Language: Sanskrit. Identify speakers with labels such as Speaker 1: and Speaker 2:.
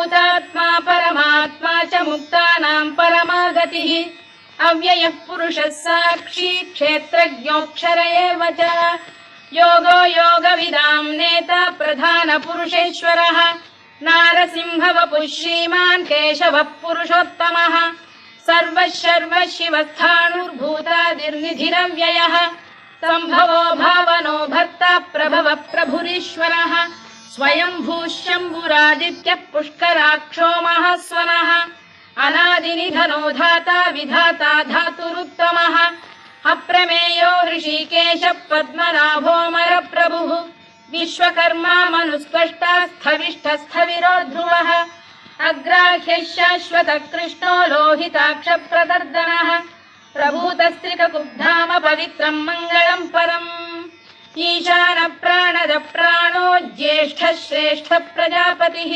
Speaker 1: भूतात्मा परमात्मा च मुक्तानां परमा गतिः अव्ययः पुरुषः साक्षी क्षेत्रज्ञोऽक्षर एव च योगो योगविदां नेता प्रधानपुरुषेश्वरः नारसिंहवपुः श्रीमान् केशवः पुरुषोत्तमः सर्वः सर्वः शिवस्थाणुर्भूतादिर्निधिरव्ययः सम्भवो भावनो भर्ता प्रभवः प्रभुरीश्वरः स्वयंभूः शम्भुरादित्यः पुष्कराक्षो महास्वनः अनादिनिधनो धाता विधाता धातुरुत्तमः अप्रमेयो ऋषिकेशः पद्मनाभोऽमरप्रभुः विश्वकर्मा मनुस्पष्टा स्थविष्ठस्थविरो ध्रुवः अग्राह्यः शाश्वतः कृष्णो लोहिताक्षः प्रदर्दनः प्रभूतस्त्रिककुब्धाम पवित्रम् मङ्गलम् परम् ईशानः प्राणदः प्राणो ज्येष्ठः श्रेष्ठः प्रजापतिः।